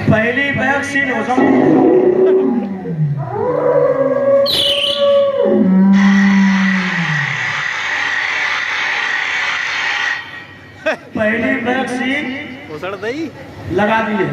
पहली वैक्सीन हो जाती पहली वैक्सीन लगा दी है।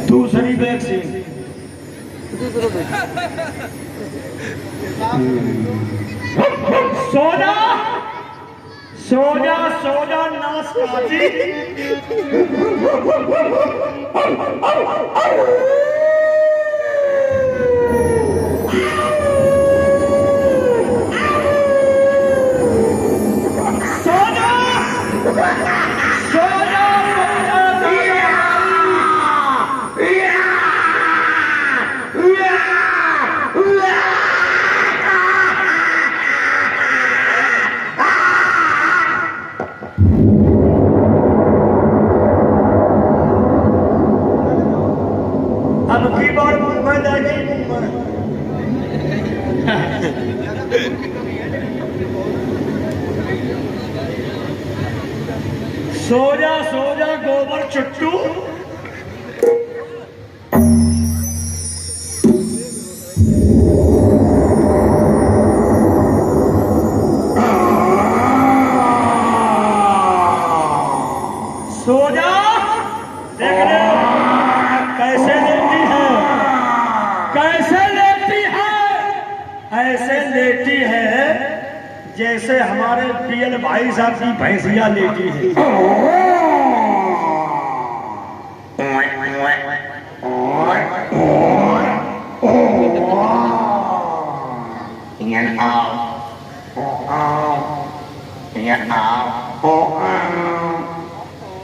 दूसरी वैक्सीन सोजा सोजा सोजा नाशपाती अब की बार मैं जाके सोजा सोजा गोबर चुट्टू सोजा देख रहे हो कैसे लेती है, कैसे लेती है, ऐसे लेती है जैसे हमारे पीएल भाई साहब की भैंसिया लेती है।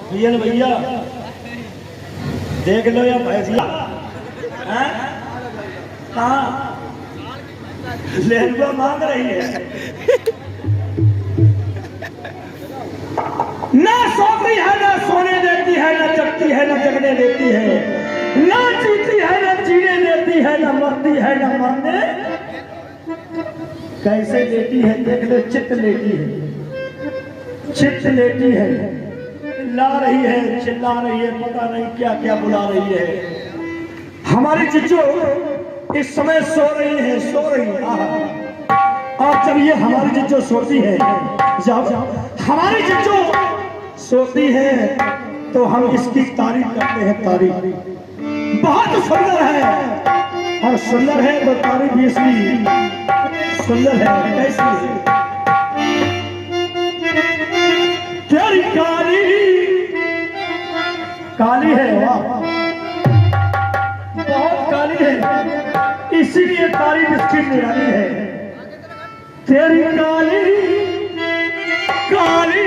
पीएल भैया देख लो या भैंसिया कहाँ लेनुआ मांग रही है। ना सोती है, ना सोने देती है, ना जगती है, ना जगने देती है, ना जीती है, ना जीने देती है, ना मरती है, ना मरने कैसे लेती है देख लो। चित्त लेती है, चित्त लेती है, ला रही है, चिल्ला रही है, पता नहीं क्या क्या बुला रही है। हमारी चिच्चू इस समय सो रही है, सो रही है। और जब ये हमारी चिच्चू सोती है, जब हमारी चिच्चू सोती है तो हम इसकी तारीफ करते हैं। तारीफ बहुत सुंदर है और सुंदर है तो तारीफ भी इसकी सुंदर है। कैसी है तेरी काली काली है, वाह बहुत काली है, इसीलिए तारीफ इसकी निराली है। तेरी काली काली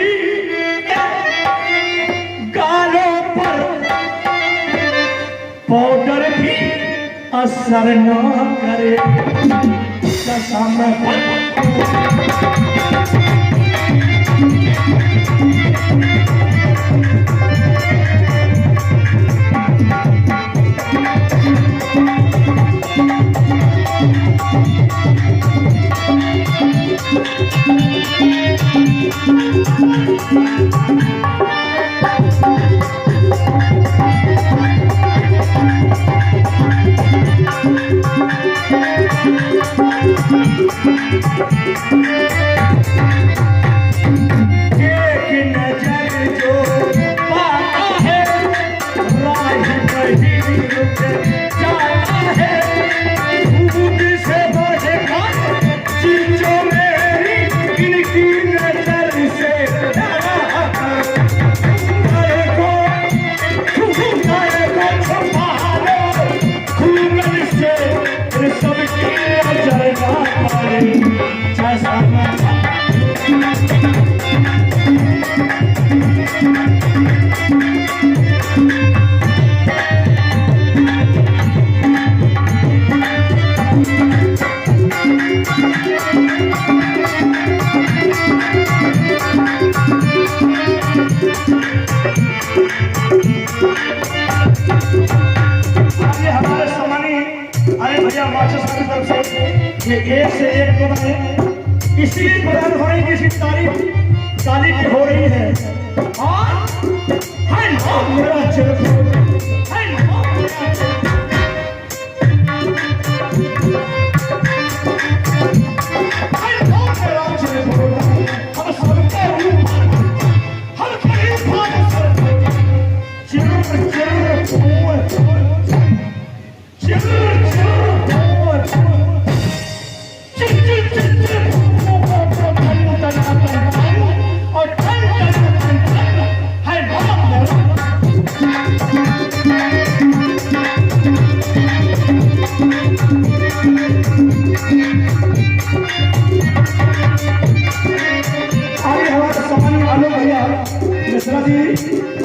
गालों पर पाउडर भी असर न करे। ये एक से एक बनाए, इसलिए प्रदान होने की तारीफ ताली की हो रही है। और मेरा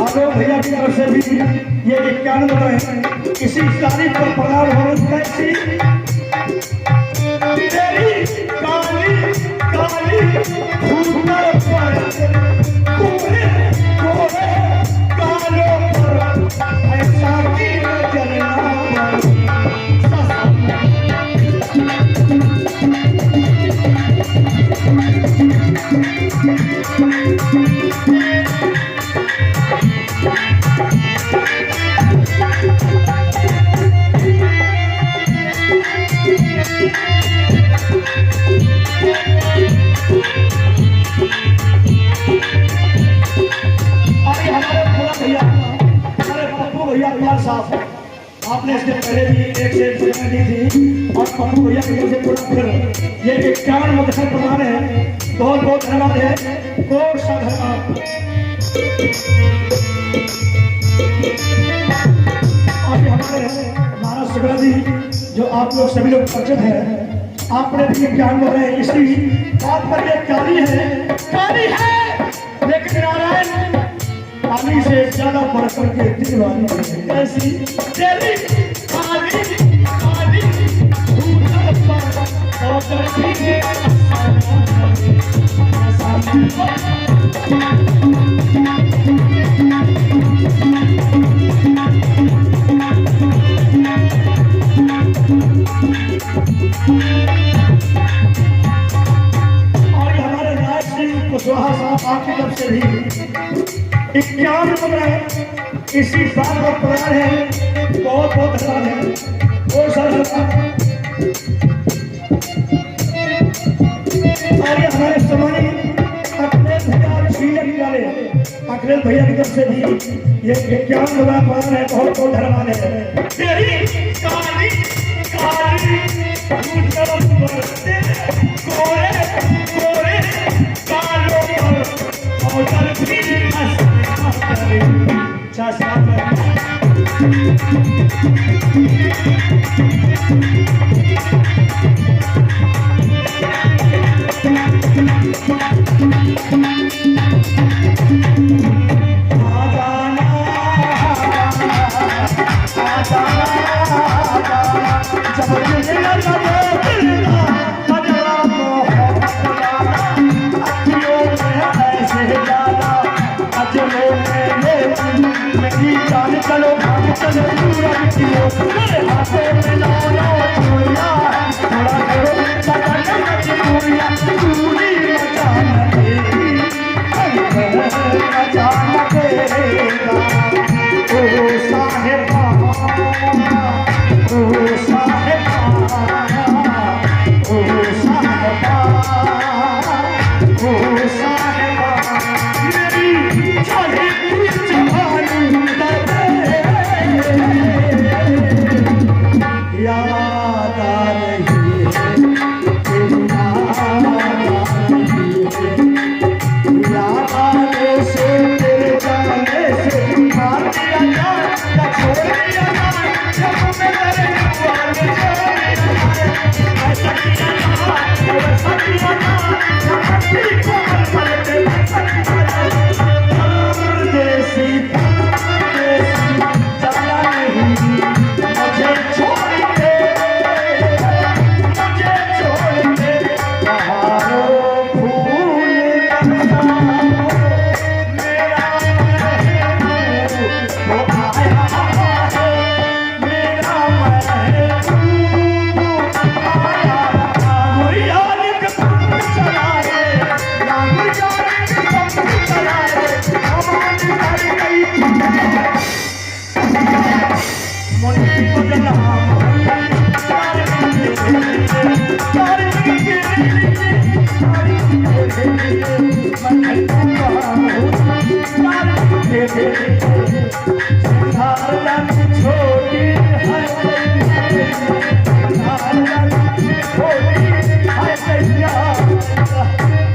आलोक भैया की तरफ से भी ये 51 है। इसी तारीख पर प्रदान होने कैसी तेरी काली काली भूतर पर कोरे कोरे कालों पर ऐसा की जलना आपने इसके पहले भी एक से एक सूचना दी थी और पप्पू भैया की तरफ से पूरा फिर ये 51 मुद्दे प्रदान है। बहुत बहुत धन्यवाद है। कोट सा धन्यवाद। आज हमारे महाराज शुक्ला जी जो आप लोग सभी लोग परिचित हैं, आपने भी 51 मुद्दे इसी बात पर ये काली है लेकिन नारायण पानी से ज्यादा बढ़ करके दिल वाली ऐसी तेरी काली काली भूतर पर और तरसी के और हमारे राज सिंह कुशवाहा साहब आपकी तरफ से भी 51 मुद्रा इसी बात पर प्रदान है। बहुत बहुत धन्यवाद है। और हमारे सम्मानी अखिलेश भैया की तरफ से भी ये 51 मुद्रा प्रदान है। बहुत बहुत धन्यवाद है। तेरी काली काली कोरे कोरे कालों पर और चलो चलो पूरा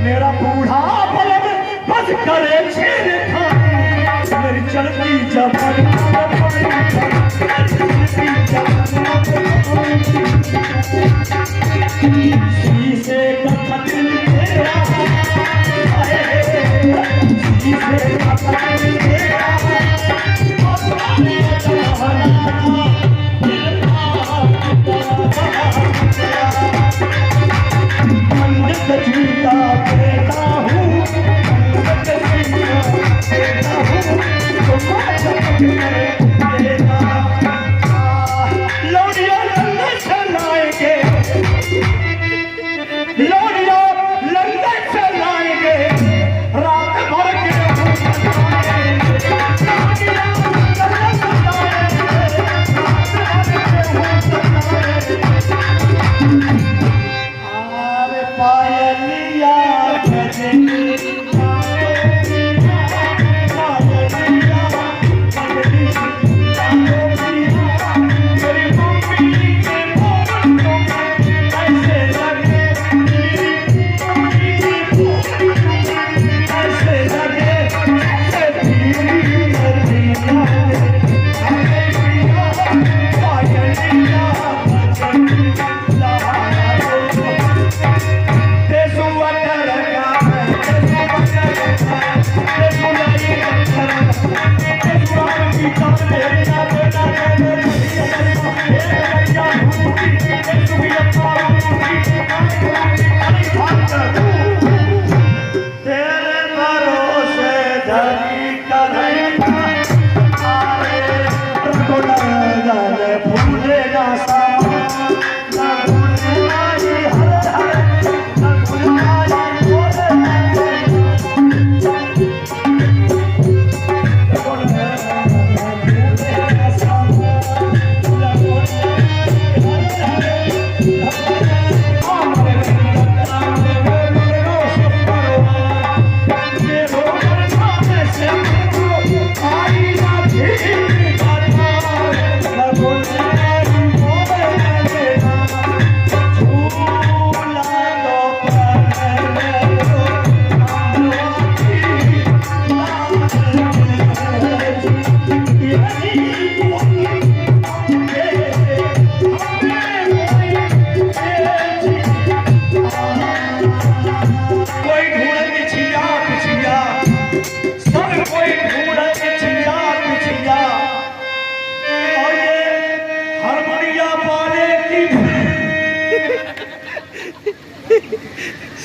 मेरा बूढ़ा पलक बस करे छेड़ खानी मेरी चलती जवानी शीशे का खटिल तेरा शीशे का खटिल तेरा जीता देता हूँ देता हूँ लोडिया लंदन से लाएंगे लोडिया लंदन से लाएंगे रात भर के पायलिया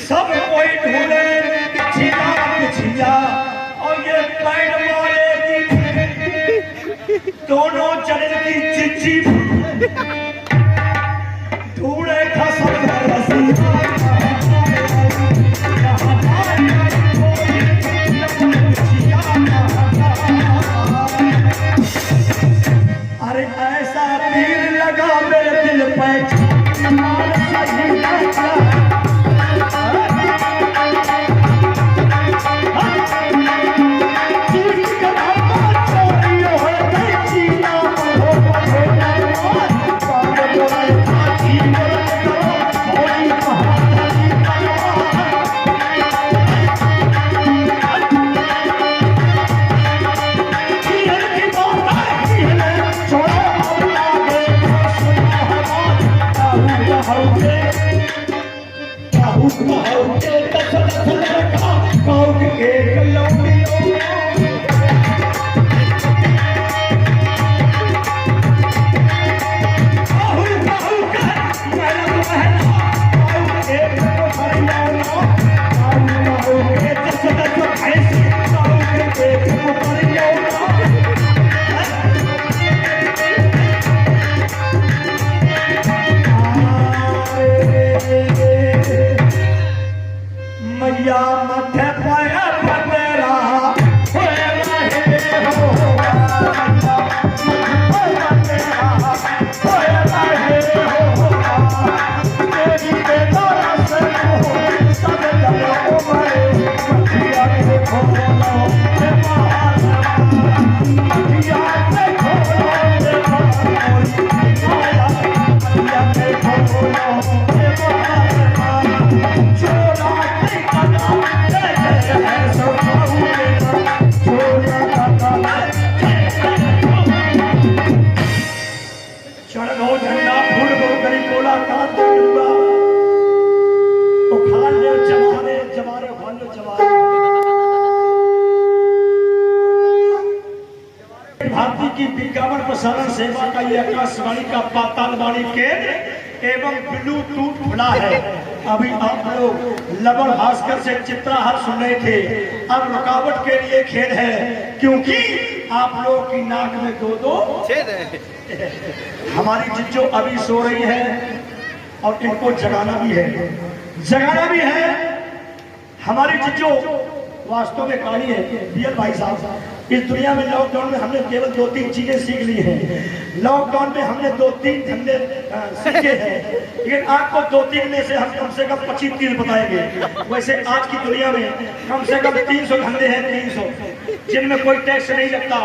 सब कोई ढूंढे पिछिया और ये पैर मारे की दोनों चरण की चिच्ची ढूंढे था सब रसिया अरे ऐसा तीर लगा मेरे दिल पे मैया मथे पाया पतेरा हो आपकी विज्ञापन प्रसारण सेवा का ये आकाशवाणी का पातालवाणी केंद्र एवं ब्लूटूथ खुला है। अभी आप लोग लवण भास्कर से चित्राहार सुन रहे थे, अब रुकावट के लिए खेद है क्योंकि आप लोगों की नाक में दो छेद है। हमारी जिज्जो अभी सो रही है और इनको जगाना भी है। हमारी जिज्जो वास्तव में काली है। रियल भाई साहब, इस दुनिया में लॉकडाउन में हमने केवल 2-3 चीजें सीख ली हैं। लॉकडाउन में हमने 2-3 धंधे सीखे हैं, लेकिन आपको 2-3 में से हम कम से कम 25-30 बताएंगे। वैसे आज की दुनिया में कम से कम 300 धंधे हैं, 300 जिनमें कोई टैक्स नहीं लगता।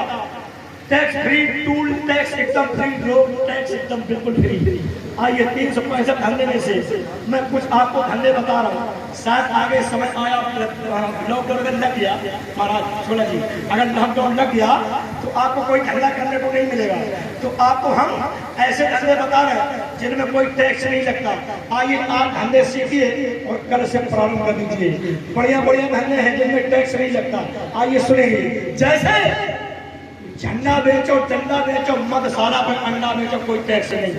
टैक्स फ्री टूल, टैक्स एकदम फ्री, रोड टैक्स एकदम बिल्कुल फ्री। आइए 365 धंधे में से मैं कुछ आपको धंधे बता रहा हूँ। शायद आगे समय आया, लॉकडाउन में लग गया महाराज सोना जी, अगर लॉकडाउन लग गया तो आपको कोई धंधा करने को नहीं मिलेगा। तो आपको हम ऐसे धंधे बता रहे हैं जिनमें कोई टैक्स नहीं लगता। आइए आप धंधे सीखिए और कल से प्रारंभ कर दीजिए। बढ़िया धंधे हैं जिनमें टैक्स नहीं लगता। आइए सुनिए, जैसे झंडा बेचो, डंडा बेचो, मधशाला पर अंडा बेचो, कोई टैक्स नहीं।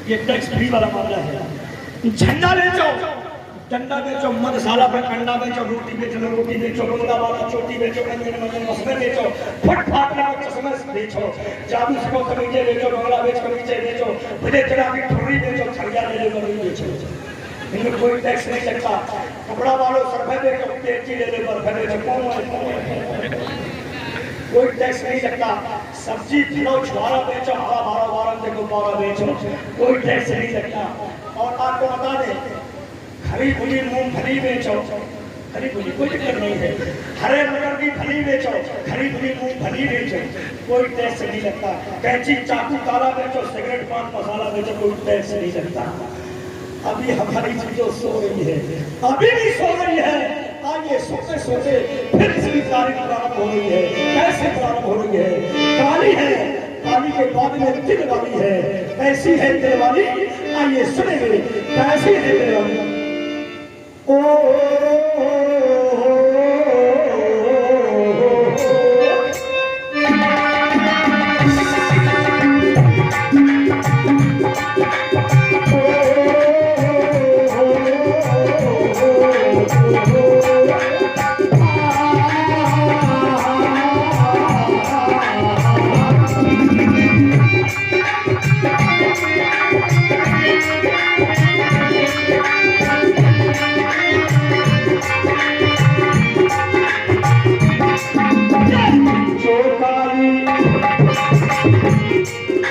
ये टैक्स फ्री वाला मामला है। झंडा बेचो, डंडा बेचो, मधशाला पर अंडा बेचो, रोटी बेचो, रोला वाला चोटी बेचो, मसले बेचो, फटफाट चश्मे बेचो, जादू को कमीजे बेचो, बंगला बेच कमीजे बेचो, भले चढ़ा की ठुर्री बेचो, छड़िया बेचो। इनमें कोई टैक्स नहीं लगता। कपड़ा वालों सरफे बेचो, तेजी ले ले बर्फे बेचो, कोई टैक्स नहीं लगता। सब्जी किलो छुआरा बेचो, हरा देखो बारह बेचो, कोई टैक्स नहीं लगता। और आपको बता दें, हरी भुनी मूंगफली बेचो, हरी भुनी कोई दिक्कत नहीं है। हरे मटर की फली बेचो, हरी भुनी मूंगफली बेचो, कोई टैक्स नहीं लगता। कैंची चाकू ताला बेचो, सिगरेट पान मसाला बेचो, कोई टैक्स नहीं लगता। अभी हमारी चीजों सो रही है, अभी भी सो रही है। आइए सोते सोते फिर इसकी तारीफ प्रारंभ हो रही है। कैसे प्रारंभ हो रही है? काली है, काली के बाद में दिल वाली है। ऐसी है दिल वाली, आइए सुनेंगे कैसी है दिल वाली।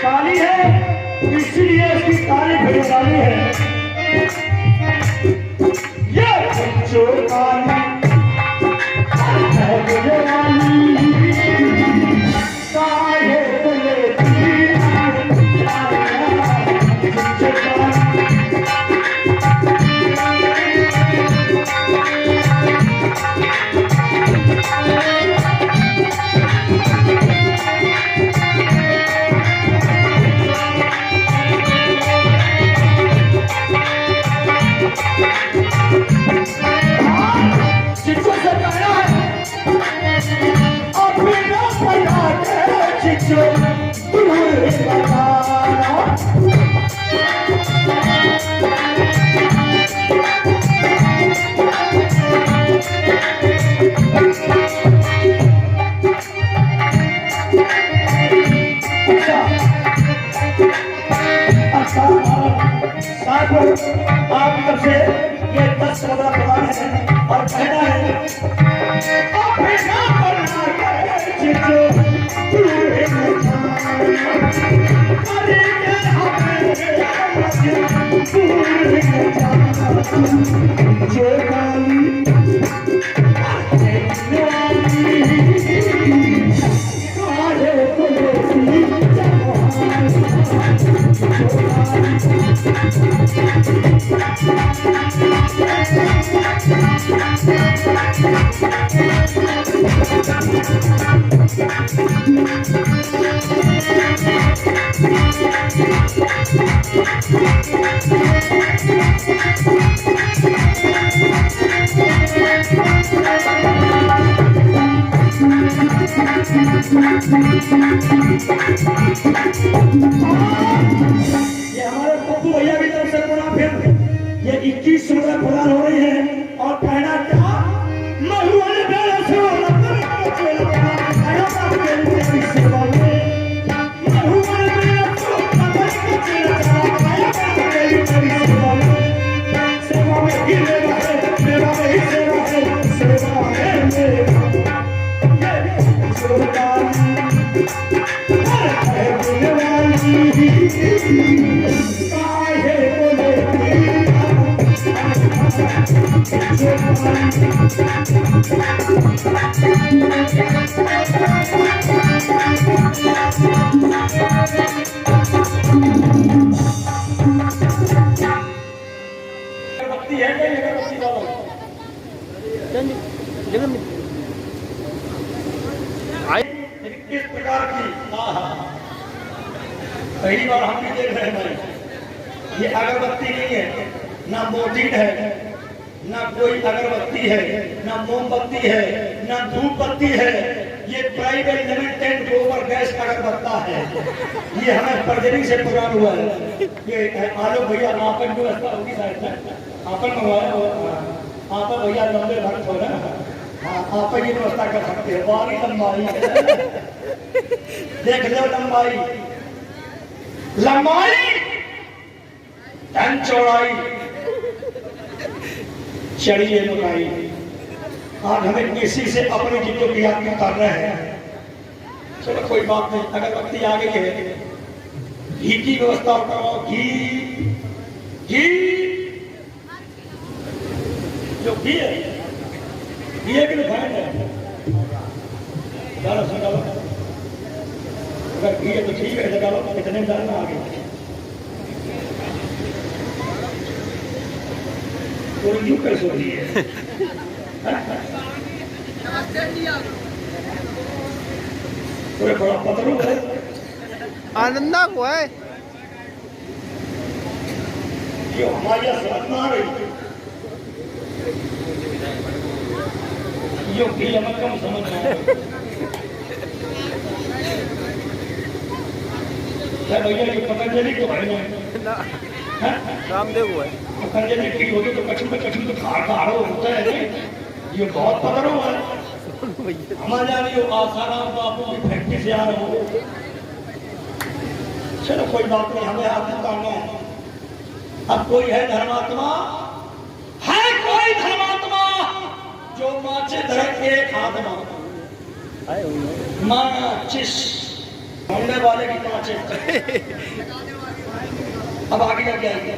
काली है इसलिए इसकी तारीफ काली है। ये जो काली आप तरफ से ये 10-15 प्रदान है और कहना है Thank you. ये हमारे पप्पू भैया की तरफ से पूरा फिर ये 21 रुपए प्रदान हो रही है और कहना क्या मैं हुआ ने मेरा सेवा रतन को चेल बना आया बात मेरी तेरी सेवा में मैं हुआ ने मेरा सेवा रतन को चेल बना आया बात मेरी तेरी सेवा में ही मेरा है मेरा ही सेवा है सेवा है मेरा ये सेवा है दिलवाली काहे बोले इस प्रकार की पहली बार हम भी देख रहे हैं भाई, ये अगरबत्ती नहीं है, ना मोटिन है, ना कोई अगरबत्ती है, ना मोमबत्ती है, ना धूप बत्ती है, ये प्राइवेट लिमिटेड गोबर गैस अगरबत्ता है। ये हमें पर्जनी से प्रोग्राम हुआ है। ये आलोक भैया आपन व्यवस्था होगी शायद आपन मंगवाया आपन भैया लंबे भक्त हो रहे हैं, हाँ आप ये व्यवस्था कर सकते हैं। बारी लंबाई देख लो, लंबाई लंबाई धन चौड़ाई चढ़िए मुराई। आज हमें किसी से अपनी चीजों की याद कर रहे हैं। चलो कोई बात नहीं, अगरबत्ती आ गई है, घी की व्यवस्था करो। घी घी जो घी है, घी है कि रिफाइंड है? डालो डालो, अगर घी है तो ठीक है, डालो। कितने डालना आगे तो यूं कैसे हो रही है? थोड़ा बड़ा पतलू है, आनंदा को है ये हमारी समझ में आ रही है। यो भी हमें कम समझ में आ रही है भैया। ये पतंजलि के बारे में रामदेव हुआ है, पतंजलि की होती तो कछुआ तो खाड़ो होता है। ये बहुत पतलो है। हमारे यहाँ ये आसाराम बापू की फैक्ट्री से आ रहे हो। चलो कोई बात नहीं, हमें आगे करना है। अब कोई है धर्मात्मा, है कोई धर्मात्मा जो माचे धरे एक हाथ माचिस होने वाले की माचे। अब आगे क्या जाएंगे?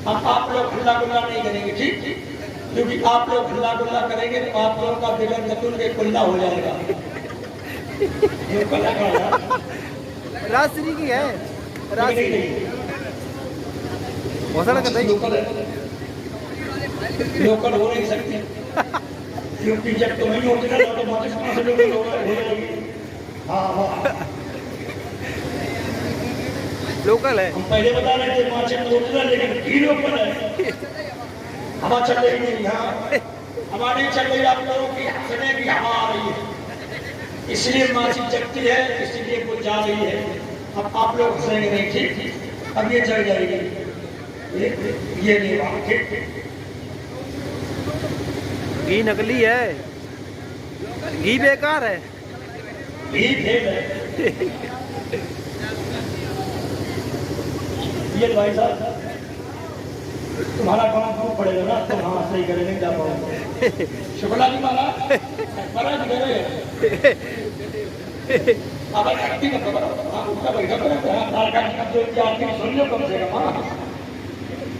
अब आप लोग खुला गुल्ला नहीं करेंगे, ठीक? क्योंकि आप लोग खुला गुल्ला करेंगे तो आप लोगों का बिगड़ नतुल के खुला हो जाएगा। राजश्री की है, राजश्री लोकल हो नहीं सकती, क्योंकि जब तो नहीं होती ना तो माचिस कहाँ से लोकल हो जाएगी। हाँ हाँ लोकल है। हम पहले बता रहे थे माचिस लोकल है, लेकिन घी लोकल है। हवा चल रही है यहाँ, हवा नहीं चल रही, आप लोगों की समय की हवा आ रही है, इसलिए माचिस जगती है, इसलिए वो जा रही है। अब आप लोग हंसेंगे नहीं, ठीक? अब ये चल जाएगी, ये नहीं वहाँ, ठीक? घी नकली है, घी बेकार है, घी फेल है। ये भाई साहब तुम्हारा काम खूब पड़ेगा ना, तुम हाँ सही करे नहीं जा पाओगे। शुक्ला जी मारा महाराज करे अब एक्टिंग उसका बैठा करो, सुन लो कम से कम।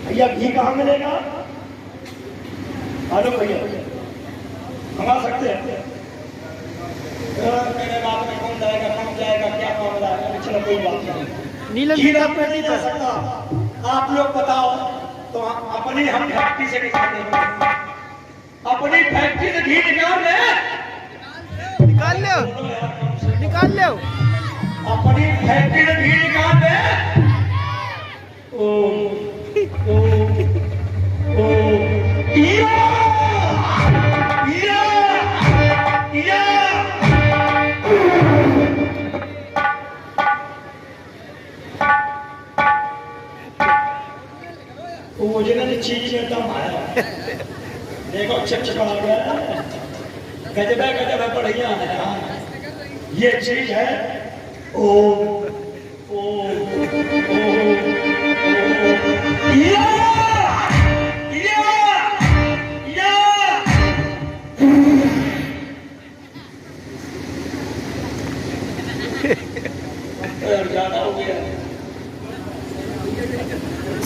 भैया घी कहाँ मिलेगा? हेलो भैया, हम आ सकते हैं? मेरे बात में कौन जाएगा, कौन जाएगा, क्या मामला है? चलो कोई बात नहीं, नीलम घी नहीं जा सकता। आप लोग बताओ तो अपनी हम फैक्ट्री से निकाल देंगे, अपनी फैक्ट्री से घी निकाल ले, निकाल लो, निकाल लो, अपनी फैक्ट्री से घी निकाल दे। ओ ओ ओ या या या चीज में दम आया। देखो चिपचिपा गया, गजब है, बढ़िया है। हाँ, ये चीज है ओ ओ ओ या या या यार ज्यादा हो गया।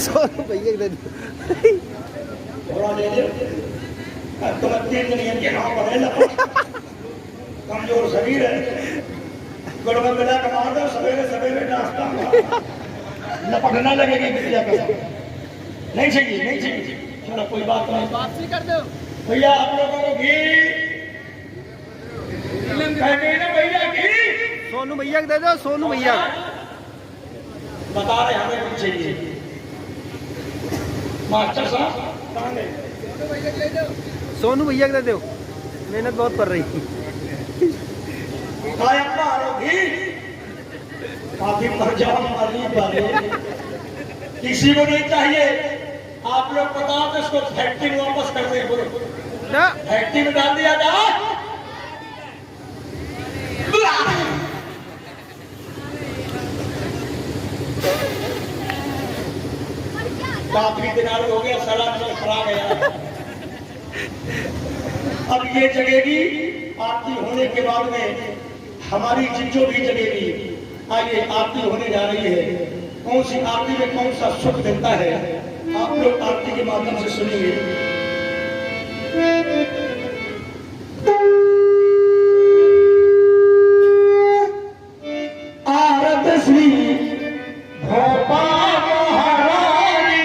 सोनू भैया दे थोड़ा दे दे। अब तो 3 दिन के नाम पर है, कमजोर शरीर है, गड़बड़ मिला के मार दो, सवेरे सवेरे नाश्ता लपकना लगेगी बिटिया का। नहीं चाहिए, नहीं चाहिए, चलो कोई बात नहीं, वापसी कर दो भैया। आप लोगों को घी कहते ना भैया, घी सोनू भैया दे दो, सोनू भैया बता रहे हमें कुछ चाहिए। मास्टर साहब कहाँ गए? सोनू भैया दे दो, मेहनत बहुत कर रही थी। काफी परजाम वाले किसी को नहीं चाहिए। आप लोग बताओ तो इसको फैक्ट्री में वापस कर दे, बोलो ना फैक्ट्री में डाल दिया जाए। काफी दिनार हो गया, सड़ा खराब गया। अब ये जगेगी आरती होने के बाद में, हमारी जिज्जो भी जगेगी। आइए आरती होने जा रही है। कौन सी आरती में कौन सा सुख मिलता है, आप लोग आरती के माध्यम से सुनिए। आरत श्री भोपाल महारानी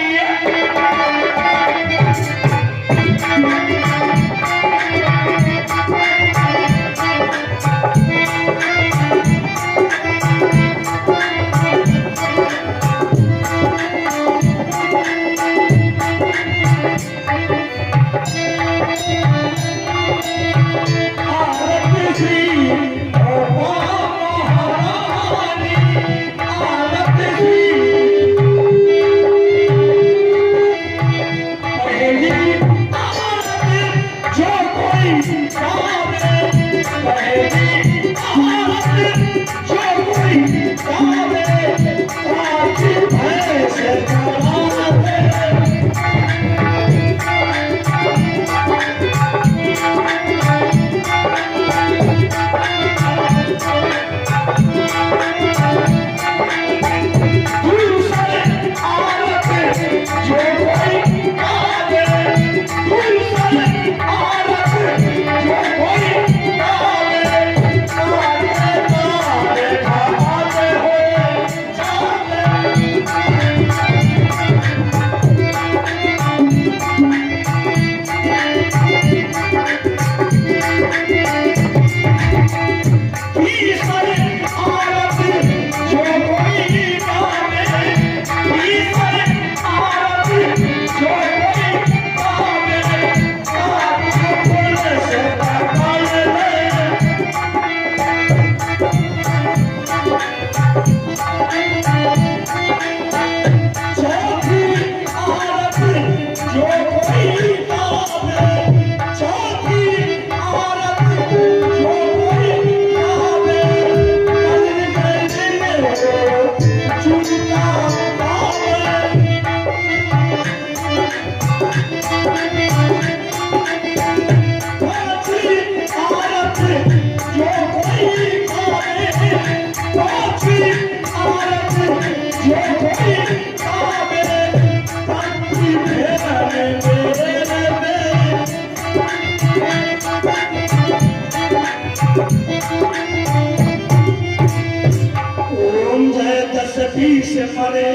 परे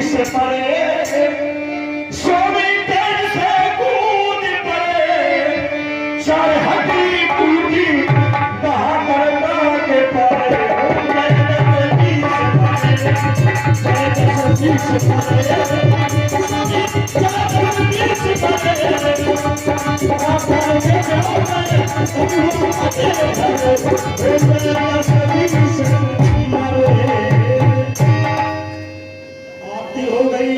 से परे सोनी तेज से कूद पड़े सरहदी टूटी बहाकर के परे आरती हो गई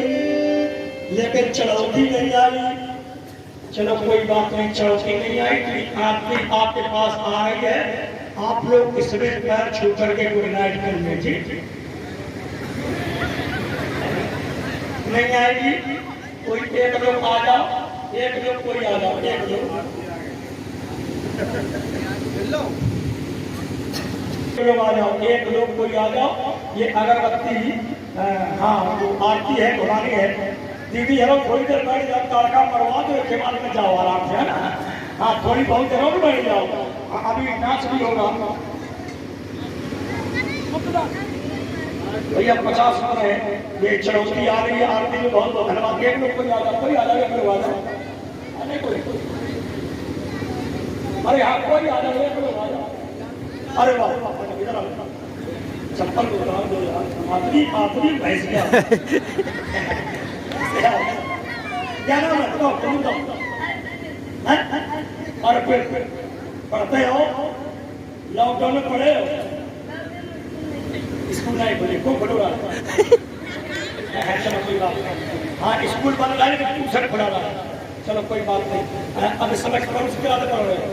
लेकिन चढ़ौती नहीं आई। चलो कोई बात नहीं, चढ़ौती नहीं आई तो आरती आपके पास आ रही है, आप लोग इसमें पैर छू करके गुड नाइट कर लीजिए। नहीं आएगी कोई, एक लोग आ जाओ, एक लोग कोई आ जाओ, एक लोग आ जाओ, एक लोग कोई आ जाओ। ये अगरबत्ती हाँ जो आरती है घुमानी है, दीदी हेलो थोड़ी देर बैठ जाओ, तड़का मरवा दो, के बाद में जाओ आराम से, है ना। हाँ थोड़ी बहुत देर और बैठ जाओ, अभी नाच भी होगा। भैया 50 रुपए है, ये चढ़ौती आ रही है, आरती में बहुत बहुत धन्यवाद। एक लोग कोई आ जाओ, कोई आ जाओ, एक लोग आ जाओ, नहीं कोई, अरे हाँ कोई आ जाओ, एक लोग आ जाओ। अरे वाह इधर आओ, चप्पल को उतार दो यार, आदमी भैंस क्या क्या नाम है बताओ, तुम बताओ। और फिर पढ़ते हो, लॉकडाउन में पढ़े हो, स्कूल नहीं बोले को खोलो रहा है, चलो कोई बात नहीं। हाँ स्कूल बंद रहा लेकिन ट्यूशन खुला रहा है, चलो कोई बात नहीं। अब इस समय कौन सी क्लास पढ़ रहे हो?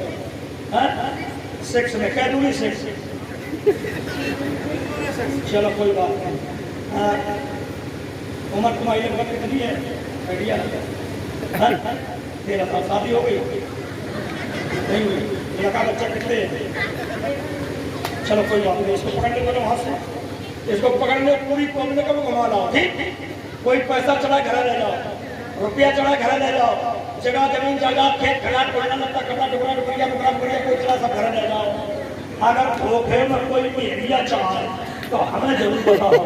6 में, क्या दूरी 6? चलो कोई बात नहीं। उम्र तुम्हारी लगभग कितनी है? आइडिया तेरा साल शादी हो गई नहीं हुई? लड़का बच्चा कितने हैं? चलो कोई बात नहीं, इसको पकड़ने को वहां से, इसको पकड़ने पूरी पब्लिक को घुमा लाओ, ठीक। कोई पैसा चढ़ा घर ले जाओ, रुपया चढ़ा घर ले जाओ, जगह जमीन जायदाद खेत खलिहान पुराना लत्ता कपड़ा टुकड़ा टुकड़िया टुकड़ा टुकड़िया कोई चढ़ा सब घर ले जाओ। अगर धोखे में कोई मेहरिया चढ़ाए तो हमें जरूर बताओ।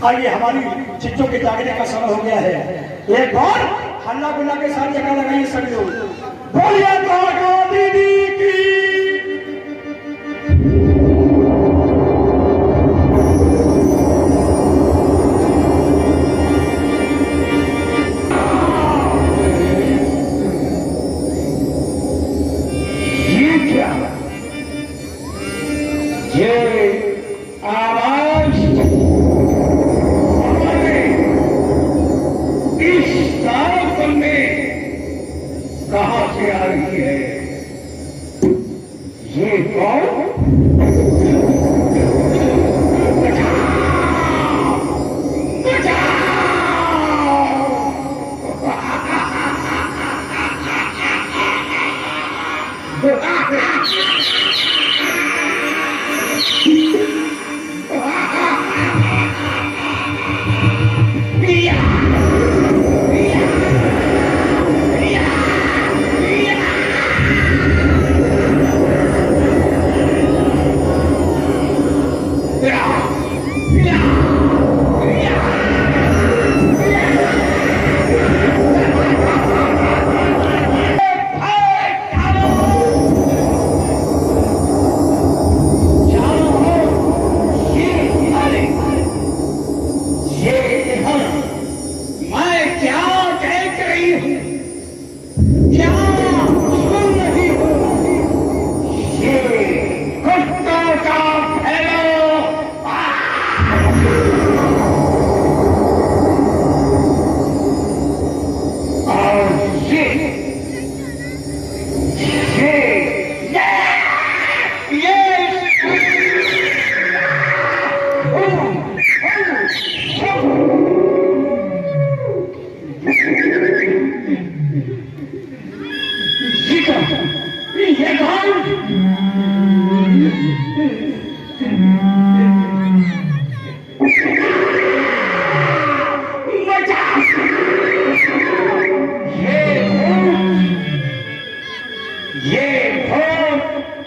आइए हमारी चिट्ठों के जागने का समय हो गया है। एक बार हल्ला गुल्ला के साथ जगह लगाइए सभी लोग, बोलिए काका दीदी की। कहाँ से आ रही है ये कौन?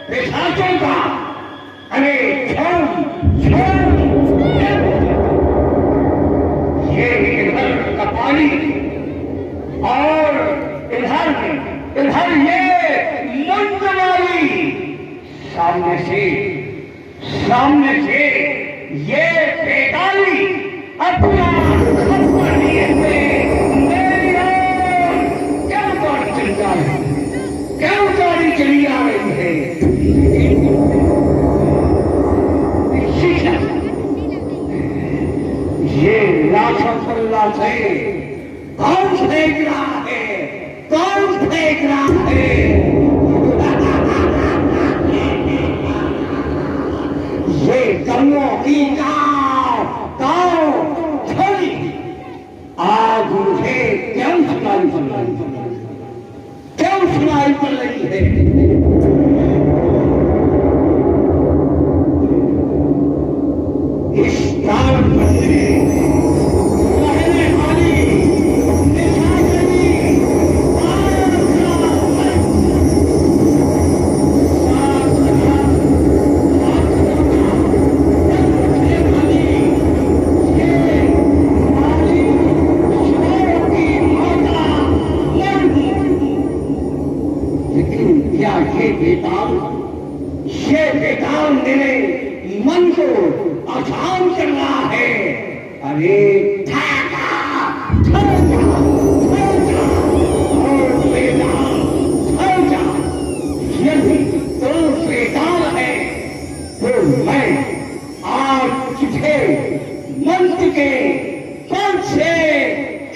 पिशाचों का, अरे छोड़ छोड़ कला से कौन फेंक रहा है, कौन फेंक रहा है? ये गमों की गाँव छोड़ी आज मुझे क्यों सुनाई पड़ रही है? इस गाँव में रहने वाली ये बेताल मेरे मन को आसान कर रहा है। अरे यदि तो बेताल है तो मैं आज तुझे मंत्र के पद से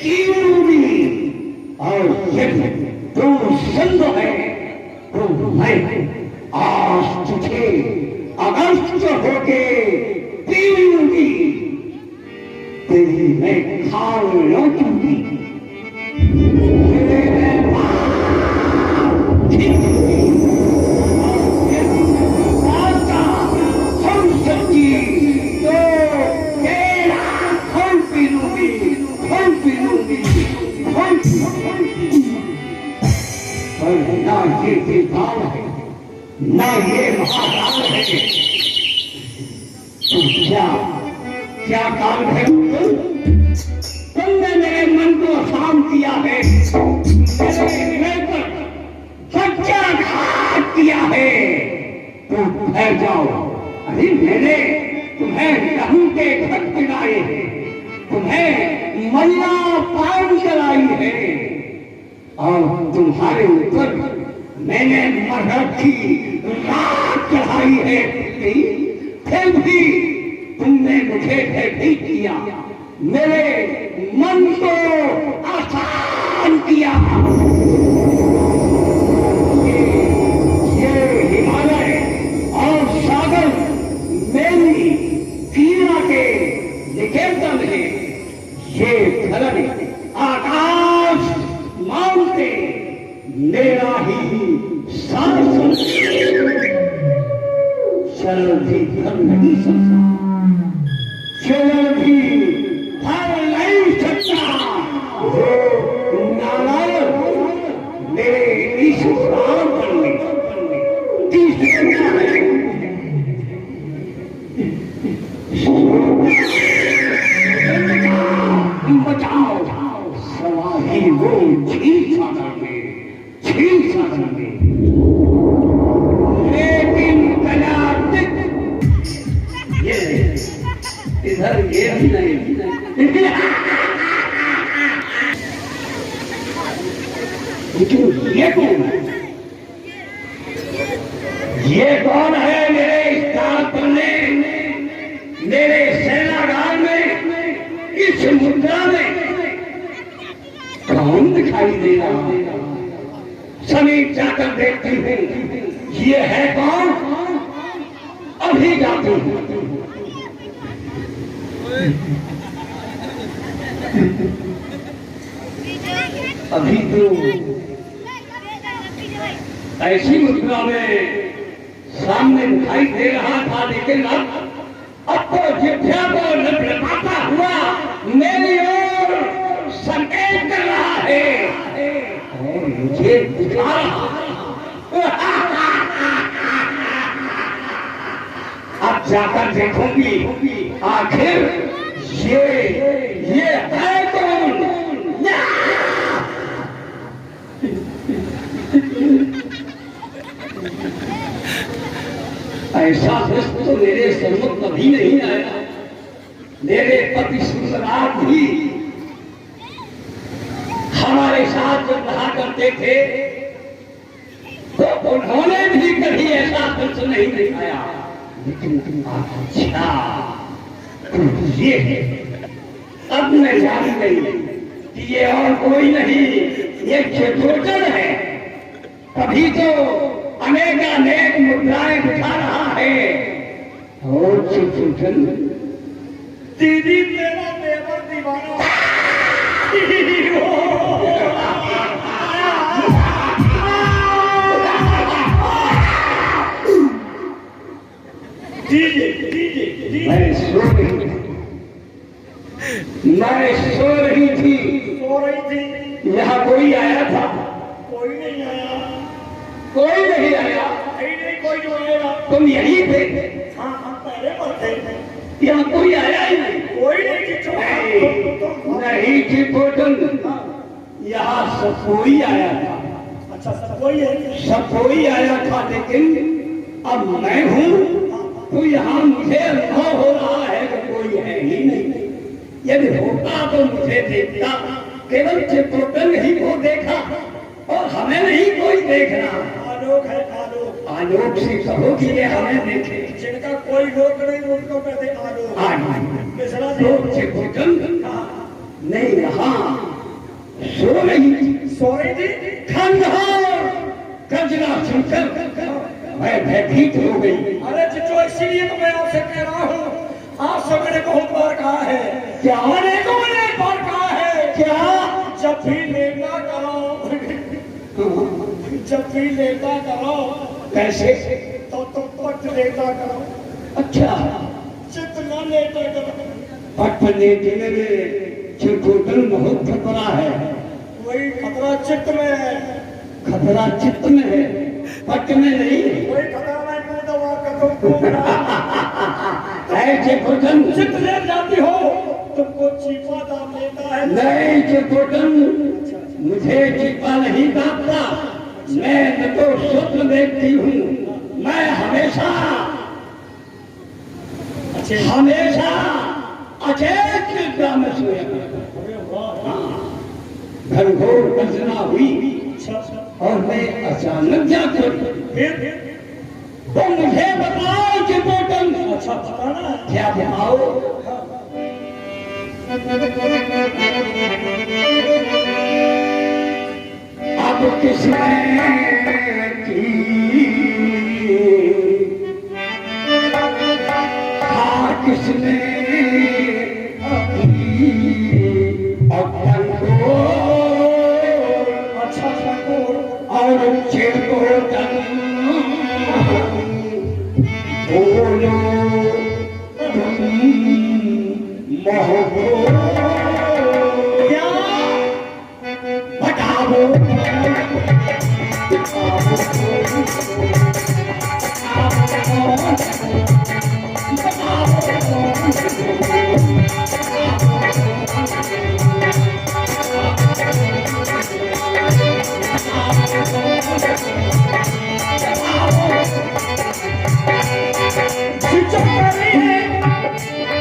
कीरूंगी, और यदि तू संत है तो मैं आज तुझे अगस्त होके पीऊंगी, तेरी मैं खाल लौटूंगी। ना ये बेताल है, ना ये महाकाल है, तो क्या काम है? तुमने मेरे मन को शांत किया है, मेरे हृदय पर सच्चा घात किया है, तो ठहर जाओ। अरे मैंने तुम्हें लहू के घट पिलाए हैं, तुम्हें मैया पान चलाई है, और तुम्हारे ऊपर मैंने मरहब की रात चढ़ाई है, फिर भी तुमने मुझे भयभीत किया, मेरे मन को आसान किया। ये हिमालय और सागर मेरी पीड़ा के निकेतन है, ये धरती आकाश मानते मेरा ही शासन। चल भी धर्म नहीं सकता, चल भी धर्म नहीं सकता, वो नारायण मेरे इस प्राण करने बचाओ सवाही वो छीन सागर में, लेकिन कलातिक ये इधर ये भी नहीं। लेकिन ये कौन है मेरे स्थान में, मेरे सेनागार में, इस मुद्रा में कौन दिखाई दे रहा है? समीप जाकर देखती हूँ ये है कौन, अभी जाती हूँ। अभी तो ऐसी मुद्रा में सामने दिखाई दे रहा था, लेकिन अब तो जिभ्या को लपलपाता हुआ मेरी ओर संकेत कर रहा है और मुझे दिखा रहा है। अब जाकर देखूंगी आखिर ये है कौन। ऐसा दृश्य तो मेरे सम्मुख कभी नहीं आया। मेरे पति सुंदराज भी हमारे साथ जब रहा करते थे तो उन्होंने भी कभी ऐसा दृश्य नहीं दिखाया। लेकिन अच्छा ये है, अब मैं जान गई कि ये और कोई नहीं, ये चित्रकूट है। तभी तो अनेक मुद्राएं दिखा रहा है। और चित्रकूट दीदी तेरा देवर दीवाना। मैं सो रही थी। यहाँ कोई आया था? कोई नहीं आया। कोई नहीं आया। नहीं कोई जो आएगा। तुम यहीं थे? हाँ हम पहले पर थे। यहाँ कोई आया ही नहीं? कोई नहीं चिट्ठू। नहीं चिट्ठू, यहाँ सब कोई आया था। अच्छा सब कोई है? सब कोई आया था, लेकिन अब मैं हूँ तो यहाँ मुझे अनुभव हो रहा है कि कोई है ही नहीं। यदि होता तो मुझे देखता, केवल चित्रकूट ही को देखा और हमें नहीं कोई देखना। आलोक है आलोक। आलोक से कहो कि ये हमें देखे। जिनका कोई लोक नहीं उनको कहते आलोक। चित्रकूट नहीं, यहाँ सो रही थी। खंडहर गजना सुनकर मैं भयभीत हो गई। अरे चिट्ठू, इसीलिए तो मैं आपसे कह रहा हूँ, आप सबने बहुत बार कहा है। क्या? अनेकों ने बार कहा है। क्या? जब भी लेटा करो, जब भी लेटा करो। कैसे? तो तुम पट लेटा करो। अच्छा, चित्त न लेटा करो। पट लेटने में चित्रकूट बहुत खतरा है। वही खतरा चित्त में है। खतरा चित्त में है, पट में नहीं है। कोई खतरा नहीं, मुंह दबा कर तुमको चित्रकूट चित्त ले जाती हो, तुमको चीपा दाम लेता है। नहीं चित्रकूट, मुझे चीपा नहीं दामता। मैं तो शुद्ध व्यक्ति हूँ। मैं हमेशा अचेत निद्रा में सोया करता। घनघोर गर्जना हुई और मैं अचानक जाकर तो मुझे बताओ चित्रकूट। अच्छा बताना है? क्या बताओ? अब किसने की किसने और चित्रकूट बोलो तुम मोहो क्या बताओ?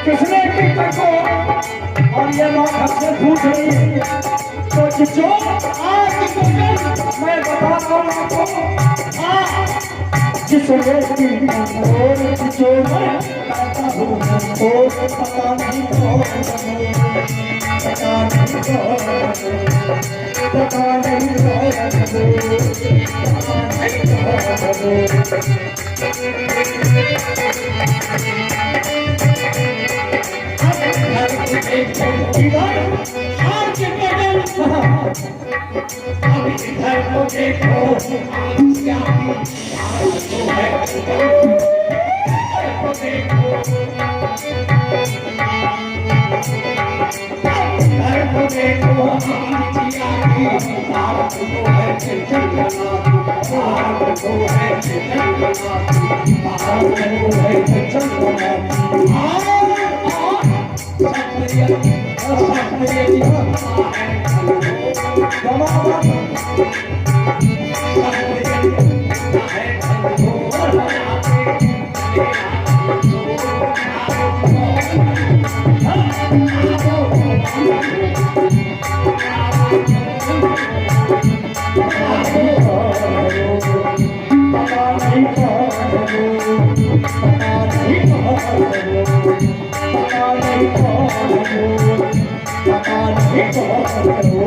किसने कीर्तन को और ये बात हमसे पूछ रही है। तो जो आज मैं बताता हूँ आपको, जिसने कीर्तन और जो मैं कहता हूँ वो पता नहीं कौन, पता नहीं कौन, पता नहीं पता नहीं कौन हो, पता नहीं कौन हो।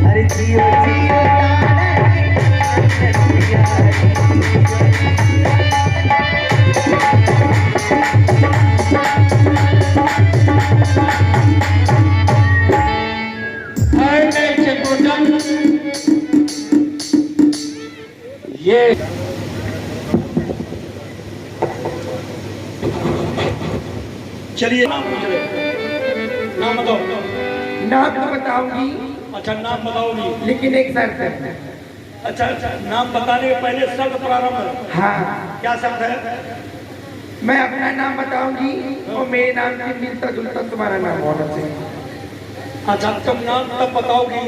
अरे जियो जियो ये चलिए नाम पूछ रहे, नाम बताओ। नाम तो बताऊंगी, अच्छा नाम बताओगी, लेकिन एक शर्त है। अच्छा अच्छा नाम बताने के पहले शब्द प्रारंभ है। हाँ, क्या शब्द है? मैं अपना नाम बताऊंगी और मेरे नाम से मिलता जुलता तुम्हारा नाम होना चाहिए। अच्छा तुम नाम तब बताओगी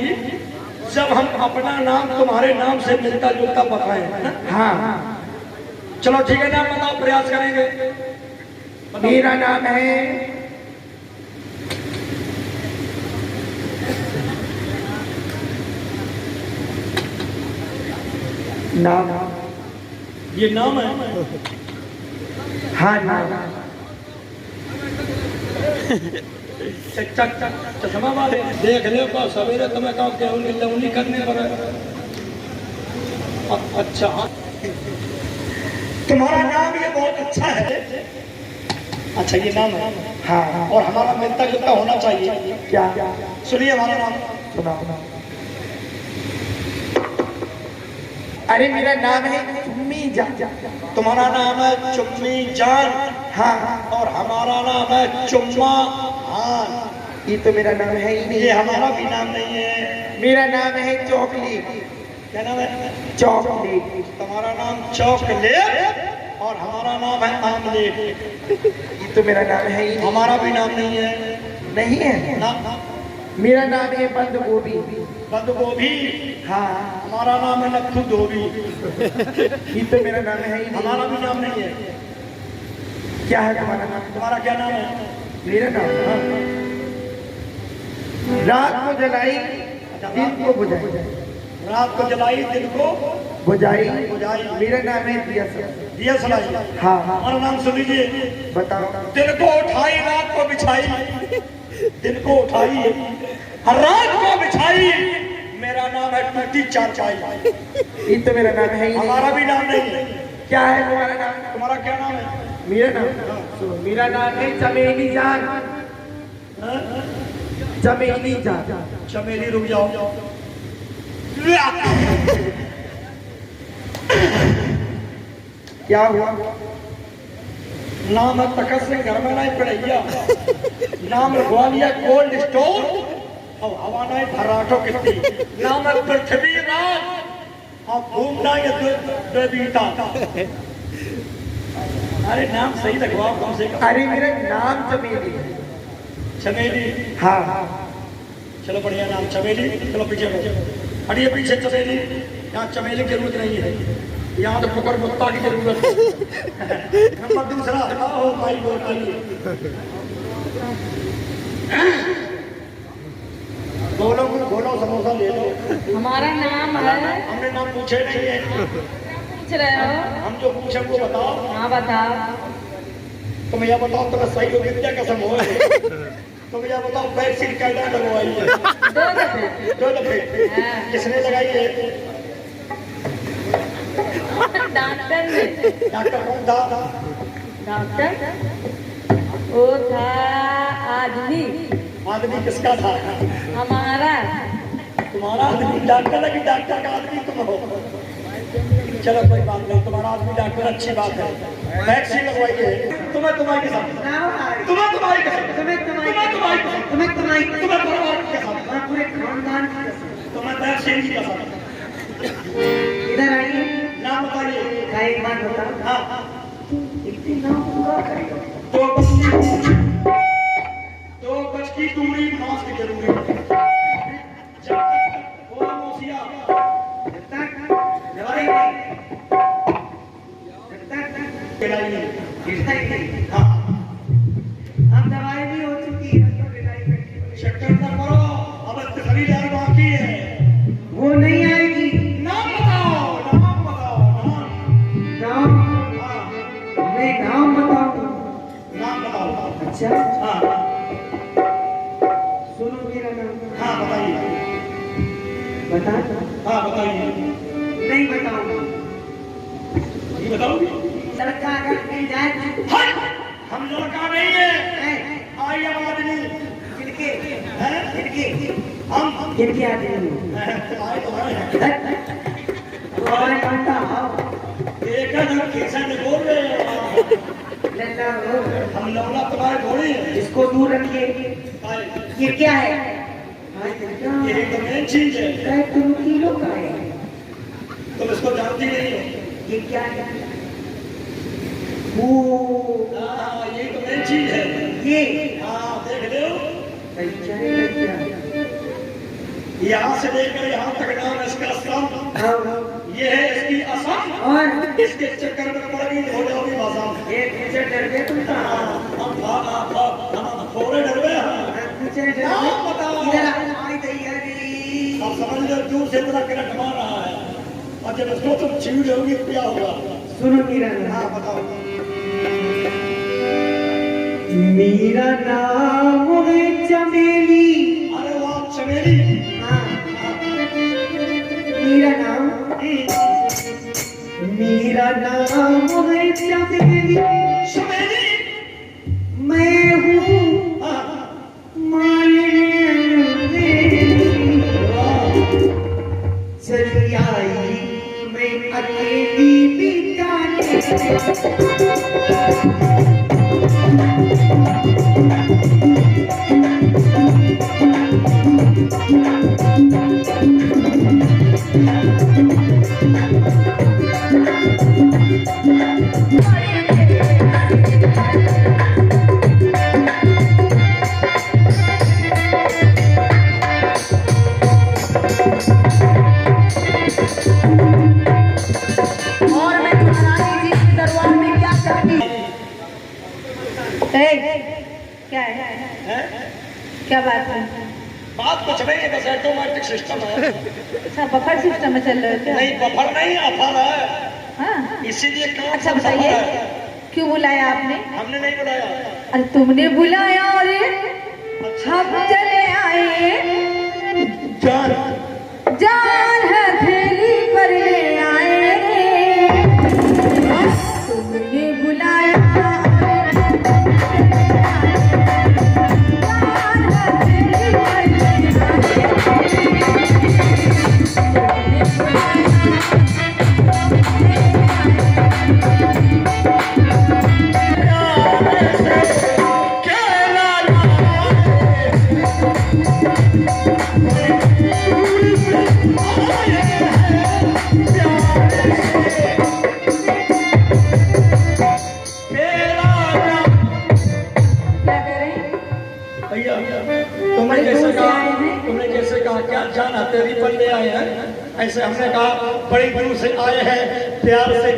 जब हम अपना नाम तुम्हारे नाम से मिलता जुलता बताएं, है ना? हाँ, चलो ठीक है, नाम बताओ, प्रयास करेंगे। बताओ। मेरा नाम है नाम। ये नाम है। हाँ नाम। चश्मा वाले देख ले को सवेरे तुम्हें कहो कि उंगली करने पर। अच्छा तुम्हारा नाम ये बहुत अच्छा है। अच्छा ये नाम है। हाँ, और हमारा मिलता जुलता होना चाहिए। क्या? सुनिए हमारा नाम। सुनाओ। अरे मेरा नाम है चुम्मी जान। तुम्हारा नाम है चुम्मी जान। हाँ, और हमारा नाम है चुम्मा हान। ये तो मेरा नाम है ही नहीं। ये हमारा भी नाम नहीं है। मेरा नाम है चॉकलेट। क्या नाम है? चॉकलेट। तुम्हारा नाम चॉकलेट और हमारा नाम है आमलेट। ये तो मेरा नाम है ही नहीं। हमारा भी नाम नहीं है। नहीं है ना मेरा नाम है बंद गोभी। बंद गोभी। हाँ, हमारा नाम है नत्थु धोबी। ये तो मेरा नाम है ही नहीं। हमारा भी नाम नहीं है। क्या है तुम्हारा नाम? तुम्हारा क्या नाम है? मेरा नाम? हाँ। रात को जलाई दिन को बुझाई। रात को जलाई दिन को बुझाई। बुझाई। मेरा नाम है दिया सब। दिया सलाई। हाँ हाँ, हमारा नाम सुन लीजिए। बताओ। दिन को उठाई रात को बिछाई। दिन को उठाई रात को बिछाई। मेरा नाम है टूटी चारपाई। ये तो मेरा नाम है ही नहीं। हमारा भी नाम नहीं है। क्या है तुम्हारा नाम? तुम्हारा क्या नाम है? मेरा नाम सुनो, मेरा नाम है चमेली जान। चमेली जान। चमेली रुक जाओ। क्या हुआ? नाम है तखत सिंह घर में नहीं पड़ैया। नाम रखवा लिया कोल्ड स्टोर और हवा नहीं भराठो कितनी। नाम है पृथ्वी राज और घूमना ये देवीता। अरे नाम सही रखवाओ कम से कम। अरे मेरा नाम चमेली है। चमेली। हाँ हाँ, चलो बढ़िया नाम चमेली। चलो पीछे हटिए पीछे चमेली। यहाँ चमेली की जरूरत नहीं है, यहाँ तो फुकर मुक्ता की जरूरत है। नंबर दूसरा ओ भाई बोलो बोलो समोसा ले लो। हमारा नाम है। हमने नाम पूछे नहीं है। पूछ रहे हो? हम जो पूछे वो बताओ। हाँ बताओ। तुम यह बताओ तुम्हें सही हो क्या कसम हो। तुम यह बताओ वैक्सीन कैसे लगवाई है? 2 दफे। 2 दफे। किसने लगाई है? डॉक्टर ने। डॉक्टर कौन था? डॉक्टर वो था आदमी। आदमी किसका था? हमारा। तुम्हारा आदमी डॉक्टर है कि डॉक्टर का आदमी तुम हो? चलो कोई बात नहीं, तुम्हारा आदमी डॉक्टर अच्छी बात है। वैक्सीन लगवाइए। तुम्हें तुम्हारी कसम। तुम्हें तुम्हारी कसम। तुम्हें तुम्हारी कसम। तुम्हें तुम्हारी कसम। पूरे खानदान की कसम। तुम्हें वैक्सीन की कसम। इधर आइए। नाम बताइए। एक बात बताओ। हाँ इतनी नाम पूरा करेगा। 2 गज की दूरी मास्क जरूरी। जब तक वो मौसिया खिलाइए। खिलाइए। हाँ, हम दवाई भी हो चुकी है तो खिलाई करके। चक्कर न करो, अब खरीदार बाकी है। वो नहीं आएगी। नाम बताओ, नाम बताओ, नाम। नाम हाँ, मैं नाम बताऊं। नाम बताओ। अच्छा हाँ, सुनो मेरा नाम। हाँ बताइए। बता। हाँ बताइए। नहीं बताऊंगा। ये बताओगे? लड़का अगर मिल जाए हट! हम लड़का नहीं है, आई हम आदमी किनके हैं। किनके हम किनके आदमी आए तो आए हैं। हमारे कांटा आओ एक कैसे बोल रहे हैं? लल्ला हो। हम लौला तुम्हारे थोड़ी हैं। इसको दूर रखिए। आए, ये क्या है? ये एक तो मेन चीज है। तुम किलो का है। तुम इसको जानती नहीं हो। ये क्या है? वो हाँ, ये तो मेन चीज है। ये हाँ, देख लो, अच्छा है क्या? यहाँ से लेकर यहाँ तक नाम है इसका असम। हाँ, ये है इसकी असम। और इसके चक्कर में पड़ गई तो हो जाओगी बाजार। एक पीछे डर गए तुम कहाँ? हम थोड़े डर गए हैं। पीछे डर नाम गए। बताओ। इधर आई तैयारी। अब समझ लो दूर से इतना करंट मार रहा है और जब इसको तुम छीड़ होगी तो क्या होगा? सुनो मेरा हाँ नाम। बताओ। मेरा नाम है चमेली। अरे वाह चमेली। हाँ, मेरा नाम है चमेली। चमेली। मैं हूँ हाँ, मालिनी। चली आई मैं अकेली बिताने। और मैं महारानी जी के दरबार में क्या करती? क्या है? हैं? क्या बात है? बात कुछ नहीं है, बस ऑटोमेटिक सिस्टम है। अच्छा बफर सिस्टम में चल रहे हो क्या? नहीं बफर नहीं, अफर है। हाँ। इसीलिए काम अच्छा सब सफर बताइए है। क्यों बुलाया आपने? हमने नहीं बुलाया। अरे तुमने बुलाया और हम चले आए। जान जान हथेली पर ले आए। तुमने बुलाया जान हथेली पर ले भैया तुमने जैसे कहा क्या जान हथेली पर ले आए हैं, ऐसे हमने कहा बड़ी दूर से आए हैं, प्यार से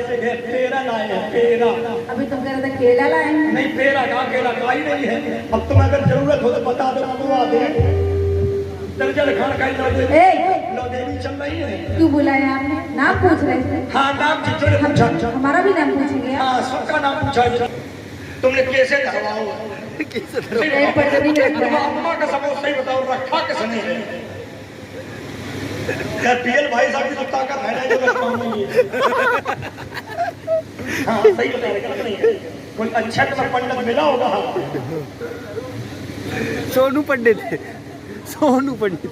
पेड़ा लाए हैं। पेड़ा अभी तुम कह रहे थे केला लाए हैं। नहीं, पेड़ा का केला का ही नहीं है। अब तुम्हें अगर जरूरत हो तो बता दो, मंगवा दे। दर्जन खान का लौदेवी चल रही है। क्यों बुलाया आपने? नाम पूछ रहे थे। हाँ नाम चिचोड़े पूछा। हमारा भी नाम पूछेंगे आप? हाँ सबका नाम पूछा। तुमने कैसे धरवाओ? एक पटरी में रखा है। अम्मा का सबूत सही बताओ, रखा किसने है? क्या पीएल भाई साहब की जो ताकत है ना, जो बस काम नहीं है। हाँ सही बता रहे, गलत नहीं है। कोई अच्छा तुम्हें पंडित मिला होगा? सोनू पंडित सोनू पंडित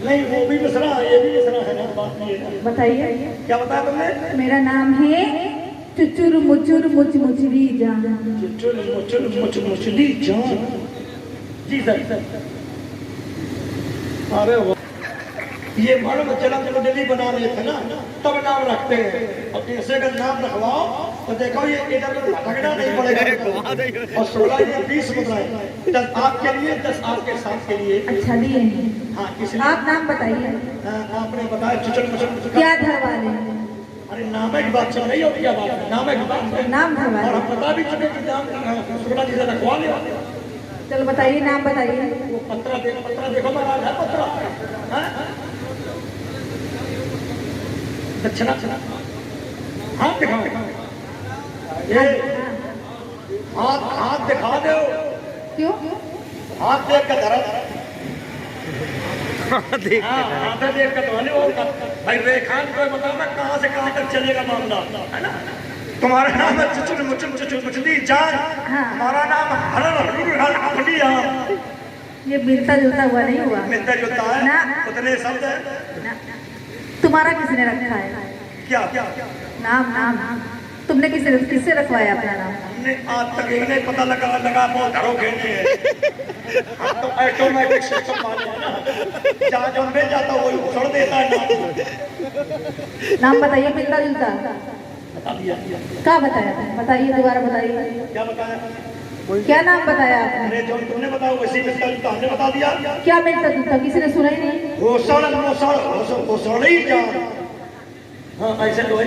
नहीं वो भी मिश्रा है, ये भी मिश्रा है ना। बात ये है। बताइए क्या बताया तुमने? मेरा नाम है चुचुर मुचुर मुच मुचरी जान। चुचुर मुचुर मुच मुचली जान। जी सर। अरे वाह, ये मालूम चला चलो दिल्ली बना रहे थे ना, तब नाम रखते हैं। अब ऐसे अगर नाम रखवाओ तो देखो ये इधर तो भटकना नहीं पड़ेगा। और 16 ये 20 बताए, 10 आपके लिए, 10 आपके साथ के लिए। अच्छा दिए हैं। हाँ इसलिए आप नाम बताइए आपने बताया चुचल मुचल क्या धरवा रहे हैं? अरे नामे की बात चल रही हो क्या बात है? नामे की बात है। नाम था और हमारा। हम बता भी चुके कि नाम शुक्ला जी से रखवा लिया। चलो बताइए, नाम बताइए। वो पत्रा देखो महाराज है पत्रा। हाँ? दक्षिणा हाथ दिखाओ। ये हाथ दिखा दो। क्यों? हाथ देख कर धरा। देख हाँ, हाथ देख कर धोने वो भाई रेखान को बताना कहाँ से कहाँ तक चलेगा मामला, है ना? तुम्हारा नाम है चुचुल मुचुल चुचुल मुचली जान। हाँ। हमारा नाम हरल हरुल हल हफलिया। ये मिलता जुलता हुआ नहीं हुआ मिलता जुलता है ना। उतने शब्द है। ना। तुम्हारा किसने रखा है क्या नाम? तुमने किससे रखवाया अपना नाम? हमने आज तक यही नहीं पता लगा बहुत घरों खेलने हैं। हम तो ऑटोमेटिक सिस्टम माने हैं ना, जहाँ जो मिल जाता वही छोड़ देता है नाम बताइए, मिलता जुलता। बता दिया। क्या बताया? बताइए, दोबारा बताइए। क्या बताया? क्या नाम बताया आपने? अरे जो तुमने बताया वैसे मिलता जुलता हमने बता दिया। क्या मिलता जुलता? किसी ने सुना ही नहीं। घोसड़ी जान। हाँ ऐसे तो है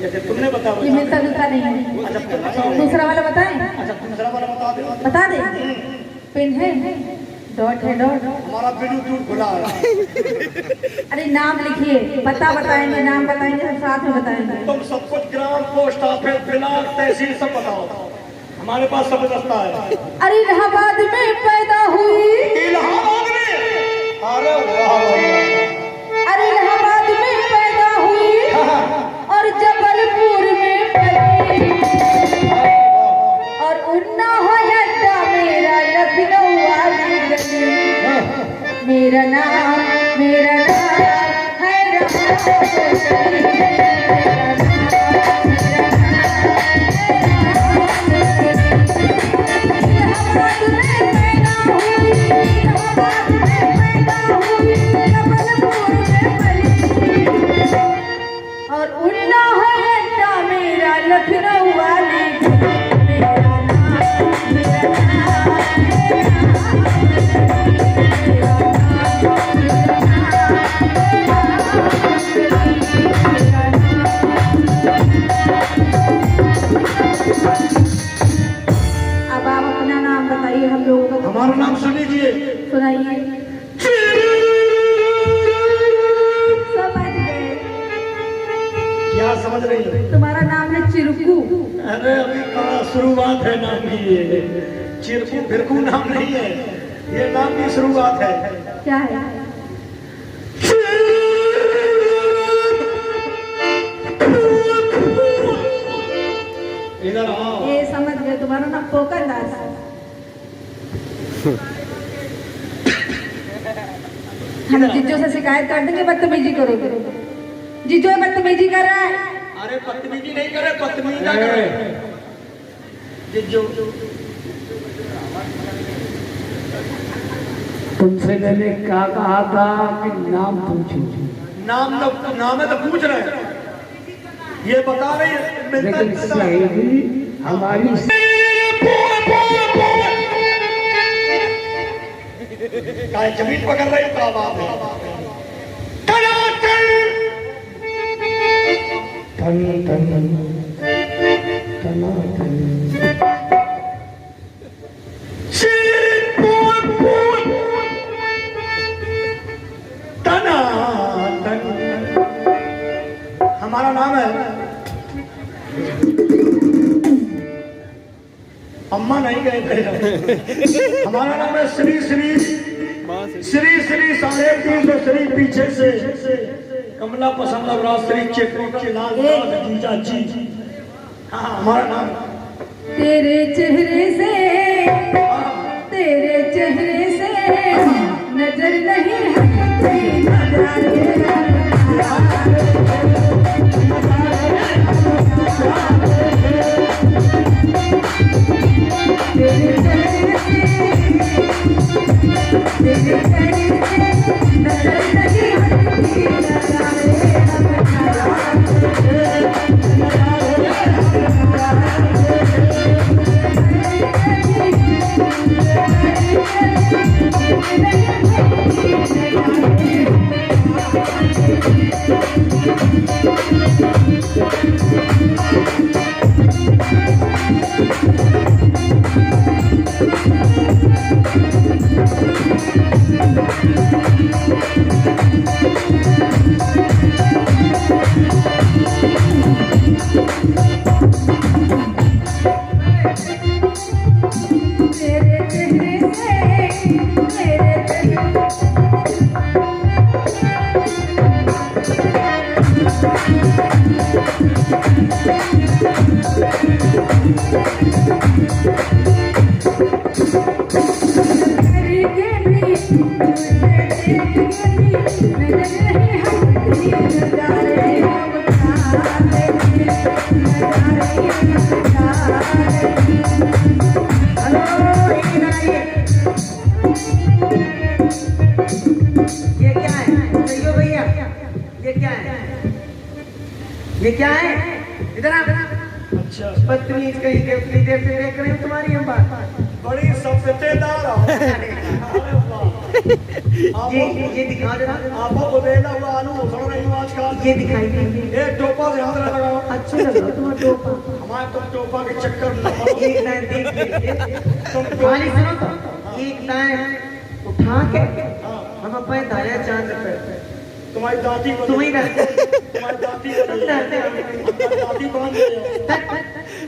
जैसे तुमने बताया। ये मिलता जुलता नहीं है। अच्छा तुम बताओ। दूसरा वाला बताएं? अच्छा दूसरा वाला बता दो। बता दे। पेन है, डॉट है, डॉट। हमारा ब्लूटूथ खुला है। अरे नाम लिखिए। पता बताएंगे, नाम बताएंगे, सब साथ में बताएंगे। तुम सब कुछ ग्राम पोस्ट ऑफिस ब्लॉक तहसील सब बताओ, हमारे पास सब रास्ता है। अरे इलाहाबाद में पैदा हुई। इलाहाबाद में? अरे वाह भाई। अरे इलाहाबाद में पैदा हुई और जबलपुर में पली और उन्ना है अड्डा मेरा लखनऊ वाली गली। मेरा नाम है और उन्ना है अड्डा मेरा लखनऊ वाली गली। मेरा अब आप अपना नाम बताइए हम लोगों को। हमारा नाम सुन लीजिए। सुनाइए। समझ गए? क्या समझ रही है? तुम्हारा नाम है चिरकू। अरे अभी कहाँ शुरुआत है नाम की। ये चिरकू फिरकू नाम नहीं है, ये नाम की शुरुआत है। क्या है? इधर आओ। ये समझ गए, तुम्हारा नाम पोकर दास है। हम जिज्जो से शिकायत कर देंगे, बदतमीजी करोगे। जिज्जो बदतमीजी कर रहा है। अरे बदतमीजी नहीं करे, बदतमीजी ना करे। जिज्जो तुमसे मैंने क्या कहा था कि नाम पूछो, नाम है तो पूछ रहे हैं। ये बता रही है मिलता लेकिन जुलता। सहेली हमारी काय जमीन पकड़ रही का बात है। टन टन टनाटन हमारा नाम है अम्मा नहीं गए थे। हमारा नाम है श्री श्री श्री श्री 350 श्री पीछे से कमला पसंद और श्री चेक लाल जीजा जी। हाँ हमारा नाम। तेरे चेहरे से नजर नहीं हटती नजारे। ये क्या है? इधर आ। अच्छा बदतमीज कहीं के उतनी देर से देख रही हूँ तुम्हारी हम बात। बड़ी सभ्यतेदार हो। ये दिखा जरा। आपको बुदेला हुआ आलू उछल रही हूँ आजकल। ये दिखाई दे। एक टोपा से हाथ लगाओ। अच्छा लग रहा तुम्हारा टोपा। हमारे तुम टोपा के चक्कर में न पड़ो। एक दाएं देख लीजिए। तुम खाली सुनो तो। एक दाएं उठा के हम अपने दाया चांद पे। तुम्हारी दादी को तुम्हें रहते। तुम्हारी दादी को दादी बांध दे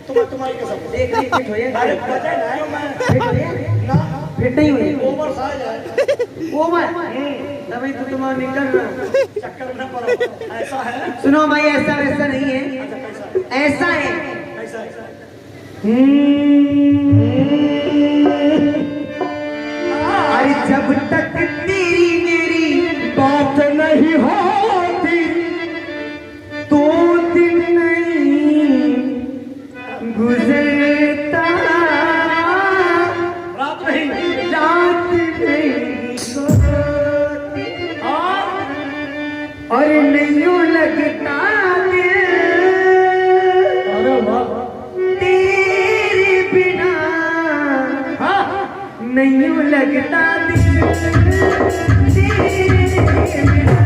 तुम्हारी कसम देख ली फिट हो जाए। अरे बचा ना मैं फिट हो जाए ना फिट नहीं हुई। ओवर साइज है ओवर तभी तो तुम्हारा निकल रहा। चक्कर में न पड़ो। ऐसा है सुनो भाई ऐसा वैसा नहीं है। ऐसा है। ऐसा है अरे जब तक तेरी मेरी बात नहीं होती तो दिन नहीं गुजरता। रात नहीं रात नहीं होती और नहीं लगता दिल अरे वाह तेरे बिना। नहीं लगता दिल तेरे बिना।